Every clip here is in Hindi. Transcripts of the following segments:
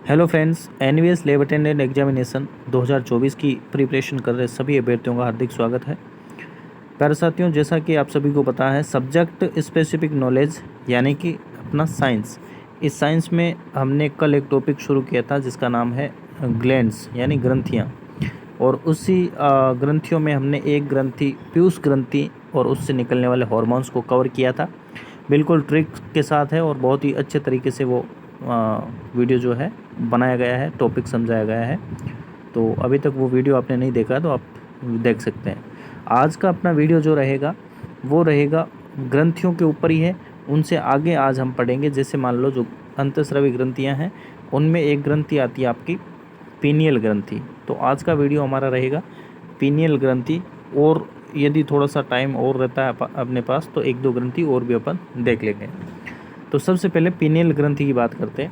Hello friends, NVS lab attendant examination 2024 की प्रिपरेशन कर रहे सभी अभ्यर्थियों का हार्दिक स्वागत है। प्यारे साथियों, जैसा कि आप सभी को पता है, सब्जेक्ट स्पेसिफिक नॉलेज यानी कि अपना साइंस, इस साइंस में हमने कल एक टॉपिक शुरू किया था जिसका नाम है ग्लैंड्स यानी ग्रंथियाँ। और उसी ग्रंथियों में हमने एक ग्रंथि पीयूष ग्रंथि और उससे निकलने वाले हार्मोन्स को कवर किया था। बिल्कुल ट्रिक के साथ है और बहुत ही अच्छे तरीके से वो वीडियो जो है बनाया गया है, टॉपिक समझाया गया है। तो अभी तक वो वीडियो आपने नहीं देखा तो आप देख सकते हैं। आज का अपना वीडियो जो रहेगा वो रहेगा ग्रंथियों के ऊपर ही है। उनसे आगे आज हम पढ़ेंगे, जैसे मान लो जो अंतःस्रावी ग्रंथियां हैं उनमें एक ग्रंथि आती है आपकी पीनियल ग्रंथि। तो आज का वीडियो हमारा रहेगा पीनियल ग्रंथि, और यदि थोड़ा सा टाइम और रहता है अपने पास तो एक दो ग्रंथि और भी अपन देख लेंगे। तो सबसे पहले पीनियल ग्रंथि की बात करते हैं।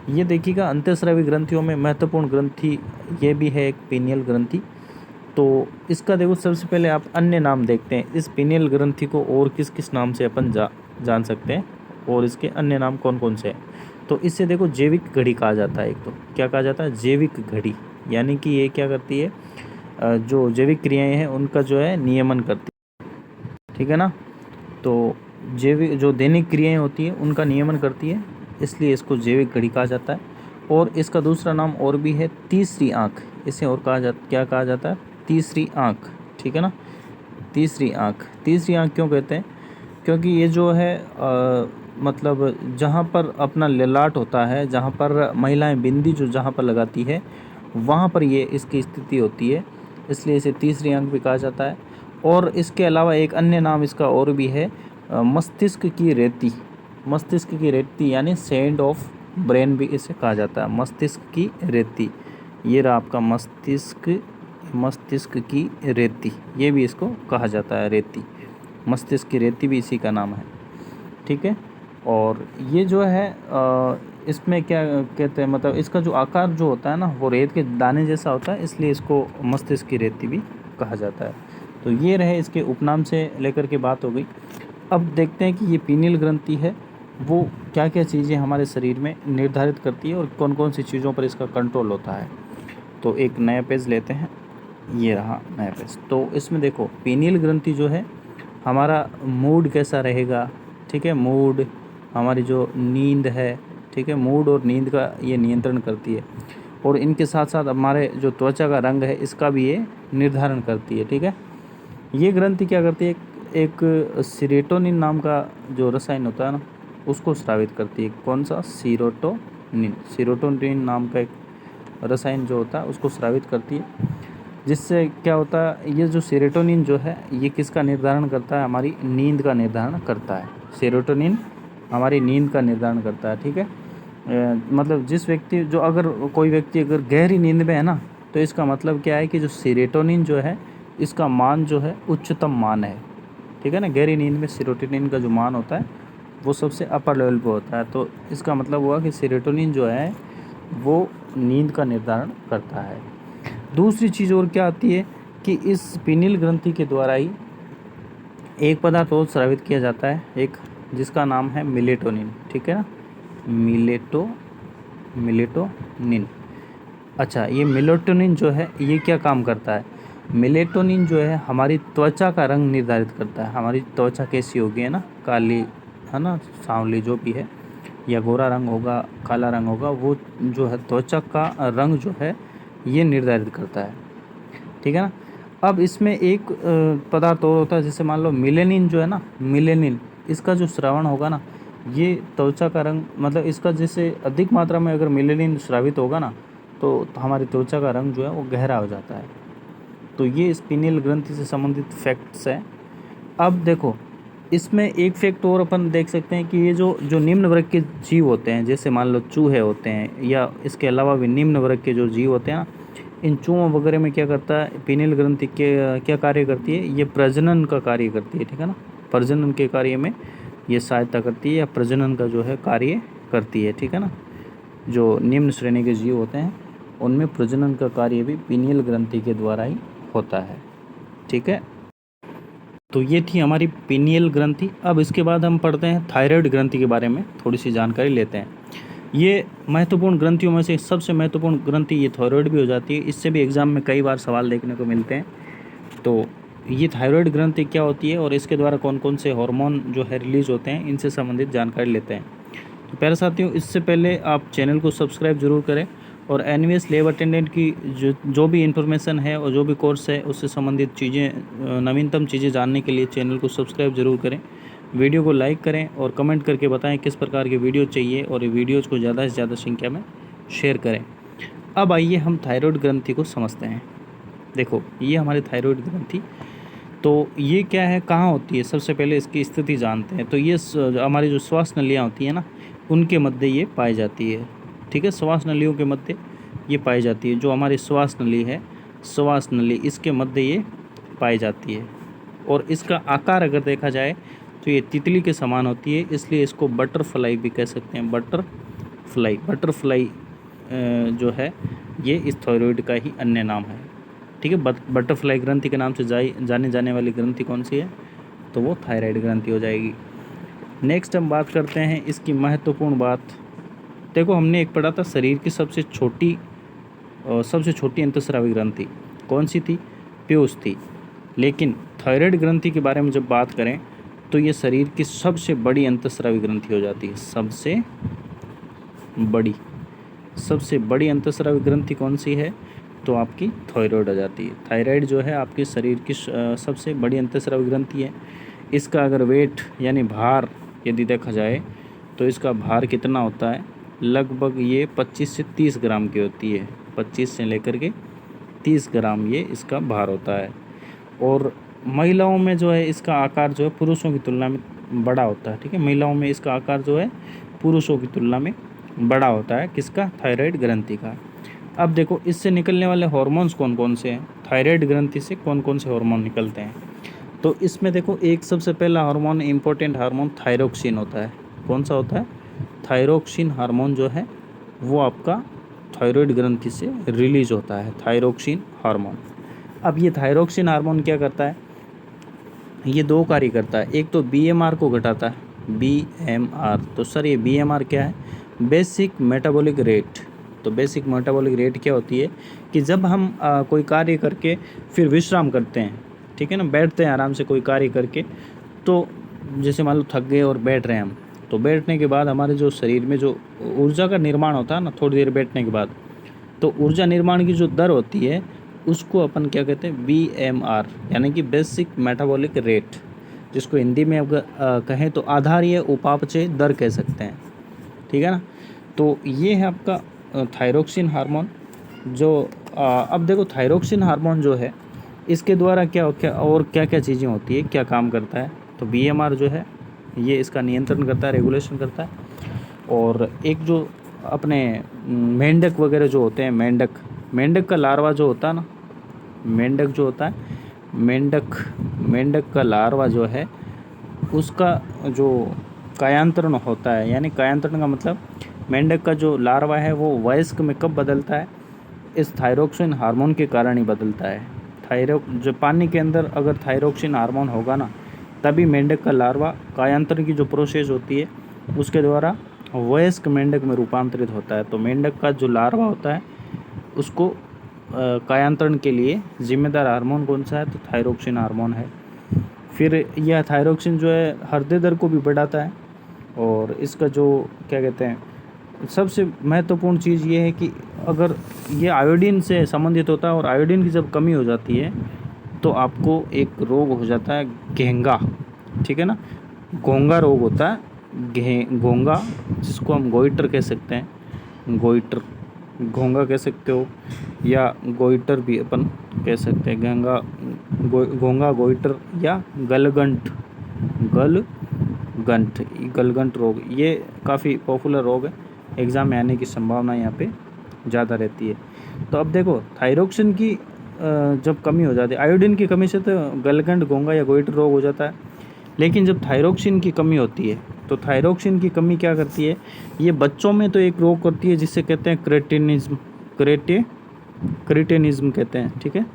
ये देखिएगा, अंतःस्रावी ग्रंथियों में महत्वपूर्ण ग्रंथि ये भी है एक पीनियल ग्रंथि। तो इसका देखो, सबसे पहले आप अन्य नाम देखते हैं। इस पीनियल ग्रंथि को और किस किस नाम से अपन जान सकते हैं और इसके अन्य नाम कौन कौन से हैं। तो इससे देखो जैविक घड़ी कहा जाता है। एक तो क्या कहा जाता है, जैविक घड़ी, यानी कि ये क्या करती है, जो जैविक क्रियाएं हैं उनका जो है नियमन करती है, ठीक है ना। तो जैविक जो दैनिक क्रियाएं होती है उनका नियमन करती है, इसलिए इसको जैविक घड़ी कहा जाता है। और इसका दूसरा नाम और भी है तीसरी आँख। इसे और क्या कहा जाता है, तीसरी आँख, ठीक है ना। तीसरी आँख क्यों कहते हैं, क्योंकि ये जो है मतलब जहाँ पर अपना ललाट होता है, जहाँ पर महिलाएं बिंदी जो जहाँ पर लगाती है वहाँ पर ये इसकी स्थिति होती है, इसलिए इसे तीसरी आँख भी कहा जाता है। और इसके अलावा एक अन्य नाम इसका और भी है, मस्तिष्क की रेती। मस्तिष्क की रेती यानी सैंड ऑफ ब्रेन भी इसे कहा जाता है। मस्तिष्क की रेती, ये रहा आपका मस्तिष्क की रेती, ये भी इसको कहा जाता है, रेती। मस्तिष्क की रेती भी इसी का नाम है, ठीक है। और ये जो है इसमें क्या कहते हैं, मतलब इसका जो आकार जो होता है ना वो रेत के दाने जैसा होता है, इसलिए इसको मस्तिष्क की रेती भी कहा जाता है। तो ये रहे इसके उपनाम से लेकर के बात हो गई। अब देखते हैं कि ये पीनियल ग्रंथि है वो क्या क्या चीज़ें हमारे शरीर में निर्धारित करती है और कौन कौन सी चीज़ों पर इसका कंट्रोल होता है। तो एक नया पेज लेते हैं, ये रहा नया पेज। तो इसमें देखो पीनियल ग्रंथि जो है हमारा मूड कैसा रहेगा, ठीक है। मूड, हमारी जो नींद है, ठीक है, मूड और नींद का ये नियंत्रण करती है। और इनके साथ साथ हमारे जो त्वचा का रंग है इसका भी ये निर्धारण करती है, ठीक है। ये ग्रंथि क्या करती है, एक सीरोटोनिन नाम का जो रसायन होता है ना उसको स्रावित करती है। कौन सा, सीरोटोनिन नाम का एक रसायन जो होता है उसको स्रावित करती है। जिससे क्या होता है, ये जो सेरोटोनिन जो है ये किसका निर्धारण करता है, हमारी नींद का निर्धारण करता है। सेरोटोनिन हमारी नींद का निर्धारण करता है, ठीक है। मतलब जिस व्यक्ति जो अगर कोई व्यक्ति अगर गहरी नींद में है ना, तो इसका मतलब क्या है कि जो सेरोटोनिन जो है इसका मान जो है उच्चतम मान है, ठीक है ना। गहरी नींद में सेरोटोनिन का जो मान होता है वो सबसे अपर लेवल पे होता है। तो इसका मतलब हुआ कि सेरोटोनिन जो है वो नींद का निर्धारण करता है। दूसरी चीज़ और क्या आती है कि इस पीनियल ग्रंथि के द्वारा ही एक पदार्थ और स्रावित किया जाता है, एक जिसका नाम है मेलेटोनिन, ठीक है ना। मेलेटोनिन। अच्छा, ये मेलेटोनिन जो है ये क्या काम करता है, मेलेटोनिन जो है हमारी त्वचा का रंग निर्धारित करता है। हमारी त्वचा कैसी होगी, है ना, काली, है ना, सांवली जो भी है, या गोरा रंग होगा, काला रंग होगा, वो जो है त्वचा का रंग जो है ये निर्धारित करता है, ठीक है ना। अब इसमें एक पदार्थ और होता है, जैसे मान लो मिलेनिन जो है ना, मिलेनिन, इसका जो स्रावण होगा ना ये त्वचा का रंग, मतलब इसका जैसे अधिक मात्रा में अगर मिलेनिन स्रावित होगा ना तो हमारी त्वचा का रंग जो है वो गहरा हो जाता है। तो ये स्पिनियल ग्रंथि से संबंधित फैक्ट्स हैं। अब देखो इसमें एक फैक्ट और अपन देख सकते हैं कि ये जो जो निम्न वर्ग के जीव होते हैं, जैसे मान लो चूहे होते हैं, या इसके अलावा भी निम्न वर्ग के जो जीव होते हैं ना, इन चूहों वगैरह में क्या करता है, पीनियल ग्रंथि के क्या कार्य करती है, ये प्रजनन का कार्य करती है, ठीक है ना। प्रजनन के कार्य में ये सहायता करती है या प्रजनन का जो है कार्य करती है, ठीक है ना। जो निम्न श्रेणी के जीव होते हैं उनमें प्रजनन का कार्य भी पीनियल ग्रंथि के द्वारा ही होता है, ठीक है। तो ये थी हमारी पीनियल ग्रंथि। अब इसके बाद हम पढ़ते हैं थायराइड ग्रंथि के बारे में, थोड़ी सी जानकारी लेते हैं। ये महत्वपूर्ण ग्रंथियों में से सबसे महत्वपूर्ण ग्रंथि ये थायराइड भी हो जाती है। इससे भी एग्ज़ाम में कई बार सवाल देखने को मिलते हैं। तो ये थायराइड ग्रंथि क्या होती है और इसके द्वारा कौन कौन से हार्मोन जो है रिलीज़ होते हैं, इनसे संबंधित जानकारी लेते हैं। तो प्यारे साथियों, इससे पहले आप चैनल को सब्सक्राइब जरूर करें और एनवीएस लैब अटेंडेंट की जो भी इन्फॉर्मेशन है और जो भी कोर्स है उससे संबंधित चीज़ें, नवीनतम चीज़ें जानने के लिए चैनल को सब्सक्राइब जरूर करें। वीडियो को लाइक करें और कमेंट करके बताएं किस प्रकार के वीडियो चाहिए और ये वीडियोज़ को ज़्यादा से ज़्यादा संख्या में शेयर करें। अब आइए हम थायराइड ग्रंथि को समझते हैं। देखो, ये हमारी थायराइड ग्रंथि, तो ये क्या है, कहाँ होती है, सबसे पहले इसकी स्थिति जानते हैं। तो ये हमारी जो श्वास नलियाँ होती हैं ना, उनके मध्य ये पाई जाती है। ठीक है, श्वास नलियों के मध्य ये पाई जाती है। जो हमारी श्वास नली है, श्वास नली, इसके मध्य ये पाई जाती है। और इसका आकार अगर देखा जाए तो ये तितली के समान होती है, इसलिए इसको बटरफ्लाई भी कह सकते हैं। बटरफ्लाई जो है ये इस थायराइड का ही अन्य नाम है। ठीक है, बटरफ्लाई ग्रंथि के नाम से जाने जाने वाली ग्रंथि कौन सी है, तो वो थायराइड ग्रंथि हो जाएगी। नेक्स्ट हम बात करते हैं इसकी महत्वपूर्ण बात। देखो, हमने एक पढ़ा था शरीर की सबसे छोटी अंतःस्रावी ग्रंथि कौन सी थी, पीयूष थी। लेकिन थायराइड ग्रंथि के बारे में जब बात करें तो ये शरीर की सबसे बड़ी अंतःस्रावी ग्रंथि हो जाती है। सबसे बड़ी अंतःस्रावी ग्रंथि कौन सी है, तो आपकी थायराइड हो जाती है। थायराइड जो है आपके शरीर की सबसे बड़ी अंतःस्रावी ग्रंथि है। इसका अगर वेट यानी भार यदि देखा जाए तो इसका भार कितना होता है, लगभग ये 25 से 30 ग्राम की होती है। 25 से लेकर के 30 ग्राम ये इसका भार होता है। और महिलाओं में जो है इसका आकार जो है पुरुषों की तुलना में बड़ा होता है। ठीक है, महिलाओं में इसका आकार जो है पुरुषों की तुलना में बड़ा होता है। किसका, थायराइड ग्रंथि का। अब देखो, इससे निकलने वाले हार्मोन्स कौन कौन से हैं, थायराइड ग्रंथि से कौन कौन से हार्मोन निकलते हैं। तो इसमें देखो, एक सबसे पहला हार्मोन, इम्पोर्टेंट हार्मोन थायरोक्सिन होता है। कौन सा होता है, थायरोक्सिन हार्मोन जो है वो आपका थायराइड ग्रंथि से रिलीज होता है, थायरोक्सिन हार्मोन। अब ये थायरोक्सिन हार्मोन क्या करता है, ये दो कार्य करता है। एक तो बीएमआर को घटाता है, बीएमआर। तो सर ये बीएमआर क्या है, बेसिक मेटाबॉलिक रेट। तो बेसिक मेटाबॉलिक रेट क्या होती है कि जब हम कोई कार्य करके फिर विश्राम करते हैं, ठीक है ना, बैठते हैं आराम से कोई कार्य करके, तो जैसे मान लो थक गए और बैठ रहे हैं हम, तो बैठने के बाद हमारे जो शरीर में जो ऊर्जा का निर्माण होता है ना, थोड़ी देर बैठने के बाद, तो ऊर्जा निर्माण की जो दर होती है उसको अपन क्या कहते हैं, बीएमआर, यानी कि बेसिक मेटाबॉलिक रेट, जिसको हिंदी में अगर कहें तो आधारीय उपापचय दर कह सकते हैं। ठीक है ना। तो ये है आपका थायरोक्सिन हार्मोन। जो अब देखो, थायरोक्सिन हार्मोन जो है इसके द्वारा क्या क्या चीज़ें होती है, क्या काम करता है। तो बीएमआर जो है ये इसका नियंत्रण करता है, रेगुलेशन करता है। और एक जो अपने मेंढक वगैरह जो होते हैं, मेंढक का लार्वा जो होता है ना, मेंढक का लार्वा जो है उसका जो कायांतरण होता है, यानी कायांतरण का मतलब मेंढक का जो लार्वा है वो वयस्क में कब बदलता है, इस थायरोक्सिन हार्मोन के कारण ही बदलता है। जो पानी के अंदर अगर थायरोक्सिन हार्मोन होगा ना, तभी मेंढक का लार्वा कायांतरण की जो प्रोसेस होती है उसके द्वारा वयस्क मेंढक में रूपांतरित होता है। तो मेंढक का जो लार्वा होता है उसको कायांतरण के लिए जिम्मेदार हार्मोन कौन सा है, तो थायरोक्सिन हार्मोन है। फिर यह थायरोक्सिन जो है हृदय दर को भी बढ़ाता है। और इसका जो क्या कहते हैं, सबसे महत्वपूर्ण चीज़ ये है कि अगर ये आयोडीन से संबंधित होता है, और आयोडीन की जब कमी हो जाती है तो आपको एक रोग हो जाता है घेंगा। ठीक है ना, घोंगा रोग होता है, घोंगा, जिसको हम गोइटर कह सकते हैं, घोंगा कह सकते हो, या गोइटर भी अपन कह सकते हैं, घोंगा, गोइटर, या गलगंट रोग। ये काफ़ी पॉपुलर रोग है, एग्ज़ाम में आने की संभावना यहाँ पे ज़्यादा रहती है। तो अब देखो, थायरोक्सिन की जब कमी हो जाती है, आयोडीन की कमी से तो गलगंट, घोंगा या गोइटर रोग हो जाता है। लेकिन जब थायरोक्सिन की कमी होती है, तो थायरोक्सिन की कमी क्या करती है, ये बच्चों में तो एक रोग करती है जिससे कहते हैं क्रेटिनिज्म कहते हैं। ठीक है,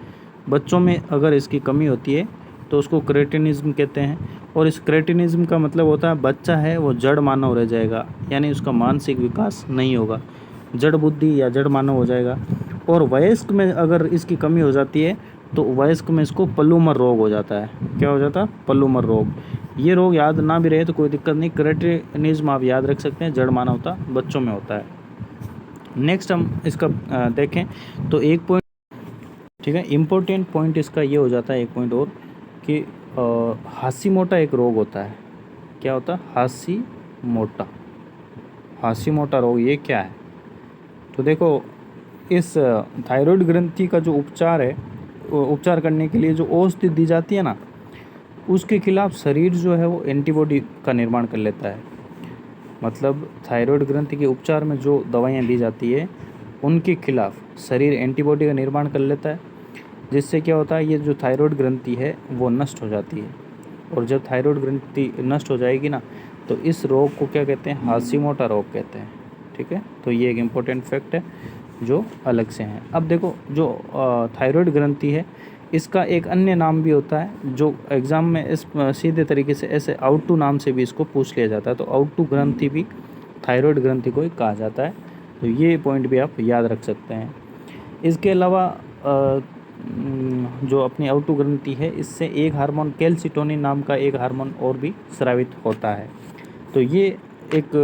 बच्चों में अगर इसकी कमी होती है तो उसको क्रेटिनिज्म कहते हैं। और इस क्रेटिनिज्म का मतलब होता है बच्चा है वो जड़ मानव रह जाएगा, यानी उसका मानसिक विकास नहीं होगा, जड़ बुद्धि या जड़ मानव हो जाएगा। और वयस्क में अगर इसकी कमी हो जाती है तो वयस्क में इसको पल्लूमर रोग हो जाता है। क्या हो जाता है? पल्लूमर रोग। ये रोग याद ना भी रहे तो कोई दिक्कत नहीं, क्रेटिनिज्म आप याद रख सकते हैं, जड़ मानवता बच्चों में होता है। नेक्स्ट हम इसका देखें तो एक पॉइंट, ठीक है, इम्पोर्टेंट पॉइंट इसका ये हो जाता है एक पॉइंट और कि हाशीमोटो एक रोग होता है। क्या होता है? हाशीमोटो रोग ये क्या है? तो देखो, इस थायराइड ग्रंथि का जो उपचार है, उपचार करने के लिए जो औषधि दी जाती है ना, उसके खिलाफ शरीर जो है वो एंटीबॉडी का निर्माण कर लेता है। मतलब थायराइड ग्रंथि के उपचार में जो दवाइयाँ दी जाती है उनके खिलाफ शरीर एंटीबॉडी का निर्माण कर लेता है, जिससे क्या होता है, ये जो थायराइड ग्रंथि है वो नष्ट हो जाती है। और जब थायराइड ग्रंथि नष्ट हो जाएगी ना, तो इस रोग को क्या कहते हैं? हाशीमोटो रोग कहते हैं। ठीक है, तो ये एक इम्पोर्टेंट फैक्ट है जो अलग से हैं। अब देखो, जो थायराइड ग्रंथि है इसका एक अन्य नाम भी होता है, जो एग्ज़ाम में इस सीधे तरीके से ऐसे आउटू नाम से भी इसको पूछ लिया जाता है। तो आउटू ग्रंथि भी थायराइड ग्रंथि को ही कहा जाता है। तो ये पॉइंट भी आप याद रख सकते हैं। इसके अलावा जो अपनी आउटू ग्रंथि है, इससे एक हार्मोन कैल्सिटोनिन नाम का एक हार्मोन और भी स्रावित होता है। तो ये एक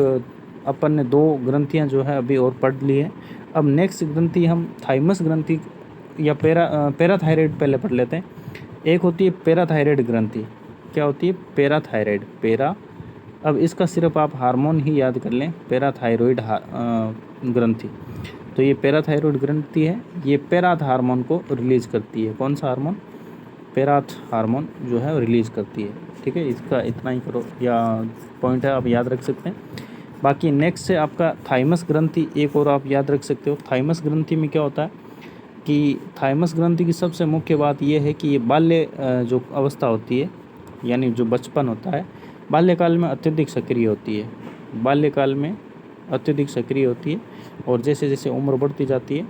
अपन ने 2 ग्रंथियां जो है अभी और पढ़ ली है। अब नेक्स्ट ग्रंथि हम थाइमस ग्रंथि या पैराथायराइड पहले पढ़ लेते हैं। एक होती है पैराथायराइड ग्रंथि। क्या होती है? पैराथायराइड। अब इसका सिर्फ आप हार्मोन ही याद कर लें, पैराथायरॉइड ग्रंथि। तो ये पैराथायरॉइड ग्रंथि है, ये पैराथ हार्मोन को रिलीज करती है। कौन सा हार्मोन? पैराथ हार्मोन जो है रिलीज करती है। ठीक है, इसका इतना ही करो या पॉइंट है, आप याद रख सकते हैं। बाकी नेक्स्ट है आपका थाइमस ग्रंथि, एक और आप याद रख सकते हो। थाइमस ग्रंथि में क्या होता है कि थाइमस ग्रंथि की सबसे मुख्य बात यह है कि ये बाल्य जो अवस्था होती है, यानी जो बचपन होता है, बाल्यकाल में अत्यधिक सक्रिय होती है। बाल्यकाल में अत्यधिक सक्रिय होती है और जैसे जैसे उम्र बढ़ती जाती है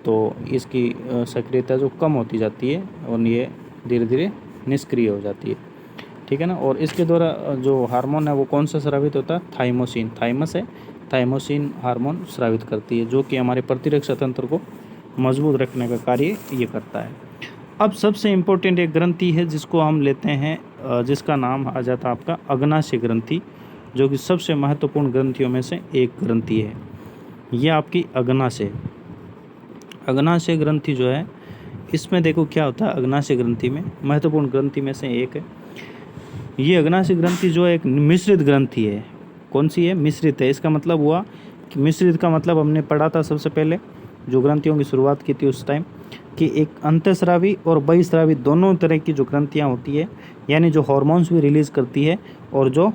तो इसकी सक्रियता जो कम होती जाती है और ये धीरे धीरे निष्क्रिय हो जाती है। ठीक है ना। और इसके द्वारा जो हार्मोन है वो कौन सा स्रावित होता है? थाइमोसिन। थाइमस है, थाइमोसिन हार्मोन स्रावित करती है, जो कि हमारे प्रतिरक्षा तंत्र को मजबूत रखने का कार्य ये करता है। अब सबसे इम्पोर्टेंट एक ग्रंथि है जिसको हम लेते हैं, जिसका नाम आ जाता है आपका अग्नाशय ग्रंथि, जो कि सबसे महत्वपूर्ण ग्रंथियों में से एक ग्रंथि है। ये आपकी अग्नाशय ग्रंथि जो है, इसमें देखो क्या होता है, अग्नाशय ग्रंथि में महत्वपूर्ण ग्रंथि में से एक है। ये अग्नाशय ग्रंथि जो है एक मिश्रित ग्रंथि है। कौन सी है? मिश्रित है। इसका मतलब हुआ कि मिश्रित का मतलब हमने पढ़ा था सबसे पहले जो ग्रंथियों की शुरुआत की थी उस टाइम, कि एक अंतःस्रावी और बहिःस्रावी दोनों तरह की जो ग्रंथियाँ होती है, यानी जो हार्मोन्स भी रिलीज़ करती है और जो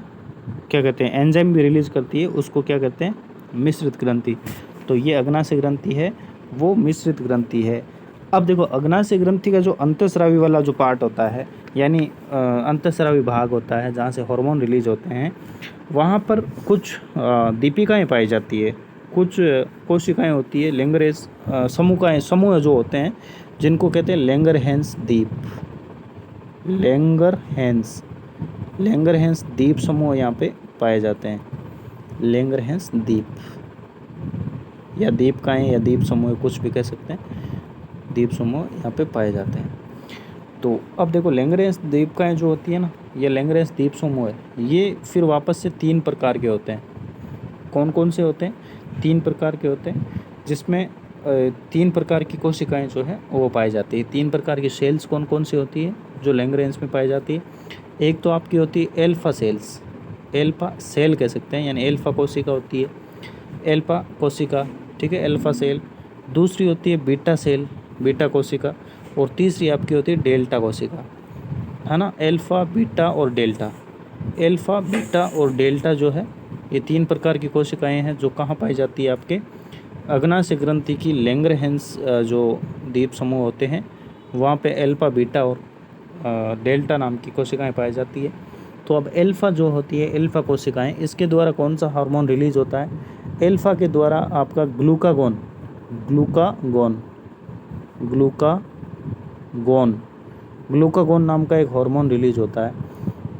क्या कहते हैं एंजाइम भी रिलीज़ करती है, उसको क्या कहते हैं? मिश्रित ग्रंथि। तो ये अग्नाशय ग्रंथि है वो मिश्रित ग्रंथि है। अब देखो, अग्नाशय ग्रंथि का जो अंतःस्रावी वाला जो पार्ट होता है, यानी अंतःस्रावी भाग होता है जहाँ से हार्मोन रिलीज होते हैं, वहाँ पर कुछ दीपिकाएँ पाई जाती है, कुछ कोशिकाएँ होती है, लैंगरहेंस समूह जो होते हैं, जिनको कहते हैं लैंगरहेंस द्वीप। लैंगरहेंस द्वीप समूह यहाँ पे पाए जाते हैं। लैंगरहेंस द्वीप या दीपिकाएँ या द्वीप समूह, कुछ भी कह सकते हैं, द्वीप समूह यहाँ पे पाए जाते हैं। तो अब देखो, लैंगरहेंस दीपिकाएँ जो होती है ना, ये लैंगरहेंस द्वीप समूह है, ये फिर वापस से 3 प्रकार के होते हैं। कौन कौन से होते हैं? 3 प्रकार के होते हैं, जिसमें 3 प्रकार की कोशिकाएं जो है वो पाई जाती है। 3 प्रकार की सेल्स कौन कौन सी होती है जो लैंगरहेंस में पाई जाती है? एक तो आपकी होती है एल्फा सेल्स, एल्फा सेल कह सकते हैं, यानी एल्फा कोशिका होती है, एल्फा कोशिका। ठीक है, एल्फा सेल। दूसरी होती है बीटा सेल, बीटा कोशिका। और तीसरी आपकी होती है डेल्टा कोशिका, है ना। एल्फा, बीटा और डेल्टा। एल्फा, बीटा और डेल्टा जो है, ये 3 प्रकार की कोशिकाएं हैं जो कहाँ पाई जाती है? आपके अग्नाशय ग्रंथि की लैंगरहेंस जो द्वीप समूह होते हैं वहाँ पे एल्फा, बीटा और डेल्टा नाम की कोशिकाएं पाई जाती है। तो अब एल्फा जो होती है, एल्फा कोशिकाएं, इसके द्वारा कौन सा हार्मोन रिलीज होता है? एल्फा के द्वारा आपका ग्लूकागोन नाम का एक हार्मोन रिलीज होता है।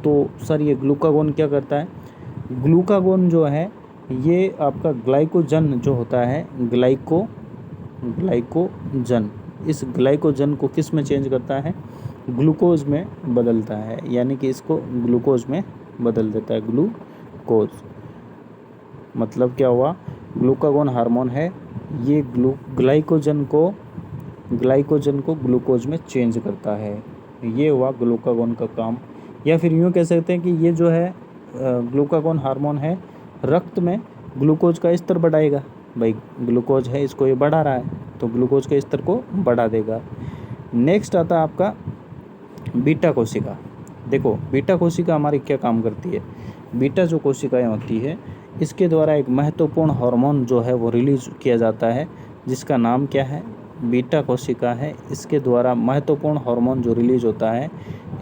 तो सर ये ग्लूकागोन क्या करता है? ग्लूकागोन जो है ये आपका ग्लाइकोजन जो होता है, ग्लाइकोजन, इस ग्लाइकोजन को किस में चेंज करता है? ग्लूकोज में बदलता है, यानी कि इसको ग्लूकोज में बदल देता है। ग्लूकोज मतलब क्या हुआ? ग्लूकागोन हार्मोन है, ये ग्लाइकोजन को ग्लूकोज में चेंज करता है। ये हुआ ग्लूकागोन का काम। या फिर यूँ कह सकते हैं कि ये जो है ग्लूकागोन हार्मोन है, रक्त में ग्लूकोज का स्तर बढ़ाएगा। भाई ग्लूकोज है, इसको ये बढ़ा रहा है, तो ग्लूकोज के स्तर को बढ़ा देगा। नेक्स्ट आता है आपका बीटा कोशिका। देखो बीटा कोशिका हमारी क्या काम करती है? बीटा जो कोशिकाएं होती है, इसके द्वारा एक महत्वपूर्ण हार्मोन जो है वो रिलीज किया जाता है, जिसका नाम क्या है? बीटा कोशिका है। इसके द्वारा महत्वपूर्ण हार्मोन जो रिलीज होता है,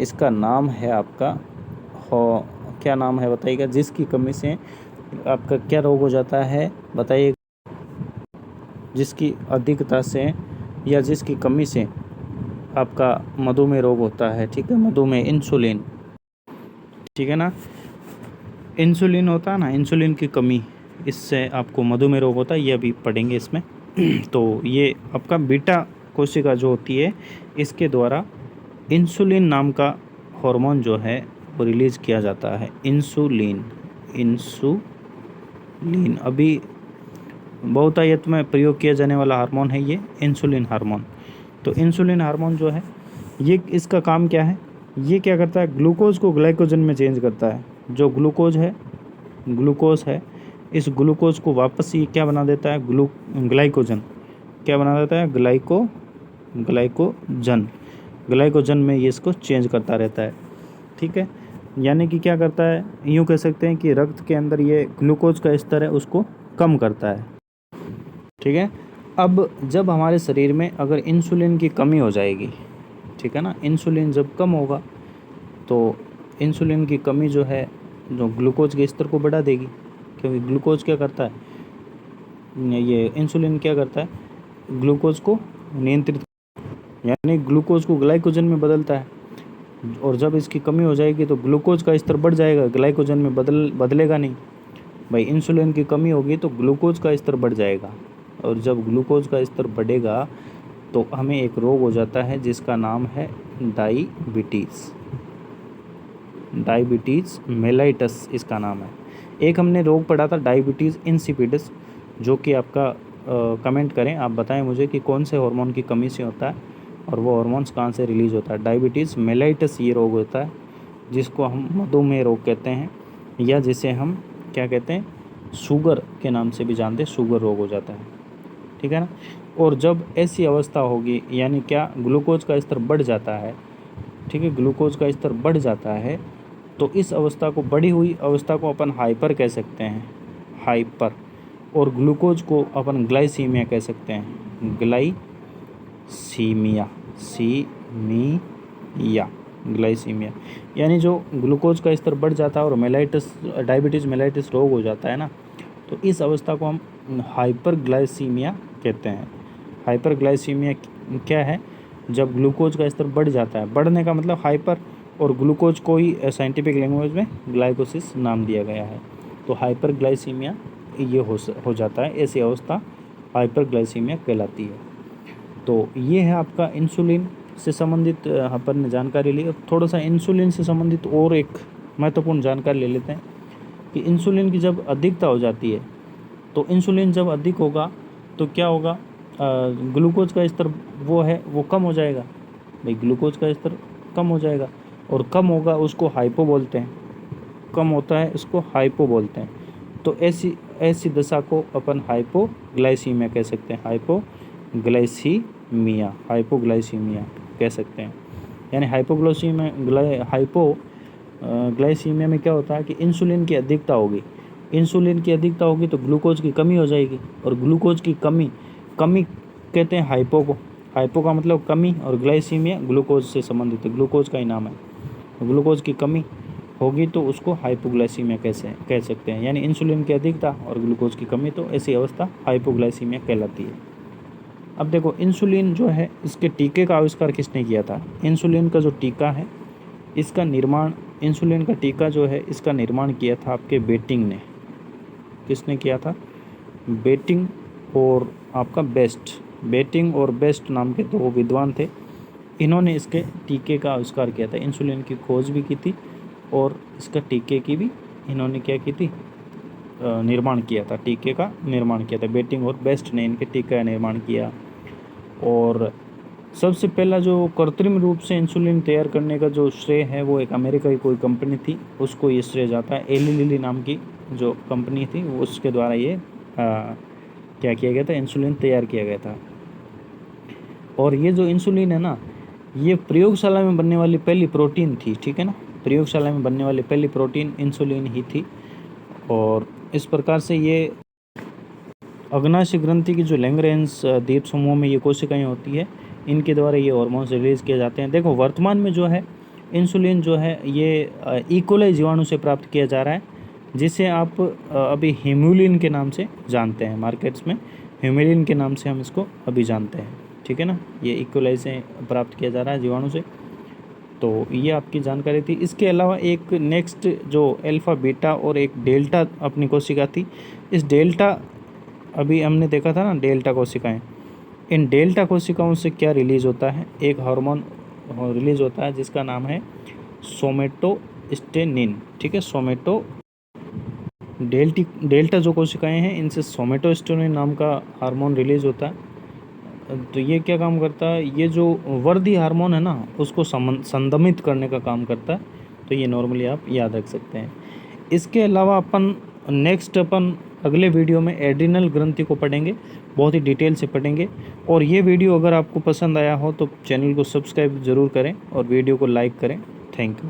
इसका नाम है आपका क्या नाम है बताइएगा? जिसकी कमी से आपका क्या रोग हो जाता है बताइए? जिसकी अधिकता से या जिसकी कमी से आपका मधुमेह रोग होता है। ठीक है, मधुमेह, इंसुलिन, ठीक है ना, इंसुलिन होता है ना, इंसुलिन की कमी, इससे आपको मधुमेह रोग होता है, ये अभी पढ़ेंगे इसमें। तो ये आपका बीटा कोशिका जो होती है, इसके द्वारा इंसुलिन नाम का हार्मोन जो है वो रिलीज किया जाता है। इंसुलिन अभी बहुतायत में प्रयोग किया जाने वाला हार्मोन है ये इंसुलिन हार्मोन। तो इंसुलिन हार्मोन जो है ये, इसका काम क्या है? ये क्या करता है? ग्लूकोज को ग्लाइकोजन में चेंज करता है। जो ग्लूकोज है इस ग्लूकोज को वापस ये क्या बना देता है? ग्लाइकोजन। क्या बना देता है? ग्लाइकोजन में ये इसको चेंज करता रहता है। ठीक है, यानी कि क्या करता है? यूँ कह सकते हैं कि रक्त के अंदर ये ग्लूकोज का स्तर है उसको कम करता है। ठीक है, अब जब हमारे शरीर में अगर इंसुलिन की कमी हो जाएगी, ठीक है ना, इंसुलिन जब कम होगा तो इंसुलिन की कमी जो है जो ग्लूकोज के स्तर को बढ़ा देगी, क्योंकि ग्लूकोज क्या करता है? ये इंसुलिन क्या करता है? ग्लूकोज को नियंत्रित, यानी ग्लूकोज को ग्लाइकोजन में बदलता है। और जब इसकी कमी हो जाएगी तो ग्लूकोज का स्तर बढ़ जाएगा, ग्लाइकोजन में बदलेगा नहीं। भाई इंसुलिन की कमी होगी तो ग्लूकोज का स्तर बढ़ जाएगा, और जब ग्लूकोज का स्तर बढ़ेगा तो हमें एक रोग हो जाता है जिसका नाम है डायबिटीज़ मेलाइटस, इसका नाम है। एक हमने रोग पढ़ा था डायबिटीज़ इंसिपिडस, जो कि आपका कमेंट करें, आप बताएं मुझे कि कौन से हार्मोन की कमी से होता है और वो हार्मोन्स कहाँ से रिलीज होता है। डायबिटीज़ मेलाइटस ये रोग होता है, जिसको हम मधुमेह रोग कहते हैं, या जिसे हम क्या कहते हैं? शुगर के नाम से भी जानते हैं, शुगर रोग हो जाता है। ठीक है ना। और जब ऐसी अवस्था होगी, यानी क्या, ग्लूकोज का स्तर बढ़ जाता है, ठीक है, ग्लूकोज का स्तर बढ़ जाता है, तो इस अवस्था को, बढ़ी हुई अवस्था को अपन हाइपर कह सकते हैं, हाइपर। और ग्लूकोज को अपन ग्लाइसीमिया कह सकते हैं, ग्लाइसीमिया। यानी जो ग्लूकोज का स्तर बढ़ जाता है और डायबिटीज़ मेलाइटिस रोग हो जाता है ना, तो इस अवस्था को हम हाइपरग्लाइसीमिया कहते हैं। हाइपरग्लाइसीमिया क्या है? जब ग्लूकोज का स्तर बढ़ जाता है, बढ़ने का मतलब हाइपर, और ग्लूकोज को ही साइंटिफिक लैंग्वेज में ग्लाइकोसिस नाम दिया गया है। तो हाइपरग्लाइसीमिया ये हो जाता है, ऐसी अवस्था हाइपरग्लाइसीमिया कहलाती है। तो ये है आपका इंसुलिन से संबंधित अपन ने जानकारी ली। अब थोड़ा सा इंसुलिन से संबंधित और एक महत्वपूर्ण जानकारी ले लेते हैं कि इंसुलिन की जब अधिकता हो जाती है, तो इंसुलिन जब अधिक होगा तो क्या होगा? ग्लूकोज का स्तर वो कम हो जाएगा। भाई ग्लूकोज का स्तर कम हो जाएगा, और कम होगा उसको हाइपो बोलते हैं, कम होता है इसको हाइपो बोलते हैं। तो ऐसी दशा को अपन हाइपोग्लाइसीमिया कह सकते हैं, हाइपोग्लाइसीमिया कह सकते हैं। यानी हाइपोग्लाइसीमिया में क्या होता है कि इंसुलिन की अधिकता होगी, तो ग्लूकोज की कमी हो जाएगी, और ग्लूकोज की कमी कहते हैं हाइपो को। हाइपो का मतलब कमी, और ग्लाइसीमिया ग्लूकोज से संबंधित है, ग्लूकोज का ही नाम है। ग्लूकोज की कमी होगी तो उसको हाइपोग्लाइसीमिया कह सकते हैं। यानी इंसुलिन की अधिकता और ग्लूकोज की कमी, तो ऐसी अवस्था हाइपोग्लाइसीमिया कहलाती है। अब देखो इंसुलिन जो है, इसके टीके का आविष्कार किसने किया था? इंसुलिन का जो टीका है, इसका निर्माण इंसुलिन का टीका जो है इसका निर्माण किया था आपके बेटिंग ने। किसने किया था? बेटिंग और आपका बेस्ट। बेटिंग और बेस्ट नाम के दो विद्वान थे। इन्होंने इसके टीके का आविष्कार किया था। इंसुलिन की खोज भी की थी और इसका टीके की भी इन्होंने क्या की थी? निर्माण किया था। टीके का निर्माण किया था। बेटिंग और बेस्ट ने इनके टीके का निर्माण किया। और सबसे पहला जो कृत्रिम रूप से इंसुलिन तैयार करने का जो श्रेय है वो एक अमेरिका की कोई कंपनी थी, उसको ये श्रेय जाता है। एली लिली नाम की जो कंपनी थी वो उसके द्वारा ये क्या किया गया था? इंसुलिन तैयार किया गया था। और ये जो इंसुलिन है ना, ये प्रयोगशाला में बनने वाली पहली प्रोटीन थी, ठीक है ना। प्रयोगशाला में बनने वाली पहली प्रोटीन इंसुलिन ही थी। और इस प्रकार से ये अग्नाशय ग्रंथि की जो लैंग्रेंज द्वीप समूह में ये कोशिकाएं होती है, इनके द्वारा ये हार्मोन्स रिलीज किए जाते हैं। देखो वर्तमान में जो है इंसुलिन जो है ये इकोलाई जीवाणु से प्राप्त किया जा रहा है, जिसे आप अभी ह्यूमुलिन के नाम से जानते हैं। मार्केट्स में ह्यूमुलिन के नाम से हम इसको अभी जानते हैं, ठीक है ना। ये इकोलाई से प्राप्त किया जा रहा है जीवाणु से। तो ये आपकी जानकारी थी। इसके अलावा एक नेक्स्ट जो अल्फा बीटा और एक डेल्टा अपनी कोशिका थी। इस डेल्टा अभी हमने देखा था ना, डेल्टा कोशिकाएं। इन डेल्टा कोशिकाओं से क्या रिलीज होता है? एक हार्मोन रिलीज होता है जिसका नाम है सोमेटोस्टेनिन, ठीक है। डेल्टा जो कोशिकाएं हैं इनसे सोमेटोस्टेनिन नाम का हार्मोन रिलीज होता है। तो ये क्या काम करता है? ये जो वर्दी हार्मोन है ना, उसको संदमित करने का काम करता है। तो ये नॉर्मली आप याद रख सकते हैं। इसके अलावा अपन अगले वीडियो में एड्रिनल ग्रंथि को पढ़ेंगे, बहुत ही डिटेल से पढ़ेंगे। और ये वीडियो अगर आपको पसंद आया हो तो चैनल को सब्सक्राइब ज़रूर करें और वीडियो को लाइक करें। Thank you.